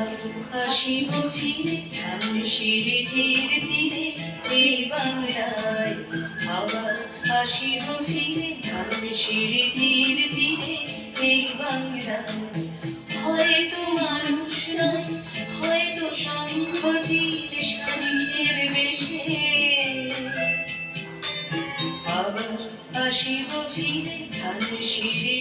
আবার হাসিব ফিরে ধানসিঁড়ি ধীরে ধীরে এই বাংলায়। আবার হাসিব ফিরে ধানসিঁড়ি ধীরে ধীরে এই বাংলায়। হয়তো মানুষ নয়, হয়তো শঙ্খচিল শাড়ির বেশে, আবার আসিব ফিরে ধানসিঁড়ি